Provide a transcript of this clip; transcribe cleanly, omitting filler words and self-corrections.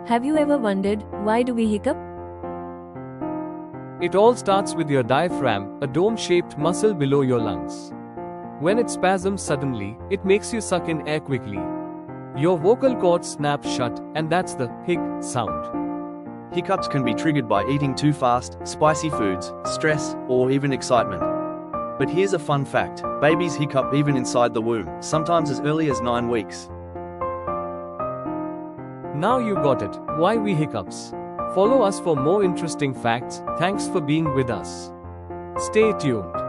Have you ever wondered, why do we hiccup? It all starts with your diaphragm, a dome-shaped muscle below your lungs. When it spasms suddenly, it makes you suck in air quickly. Your vocal cords snap shut, and that's the hic sound. Hiccups can be triggered by eating too fast, spicy foods, stress, or even excitement. But here's a fun fact: babies hiccup even inside the womb, sometimes as early as 9 weeks. Now you got it, why we hiccups. Follow us for more interesting facts. Thanks for being with us. Stay tuned.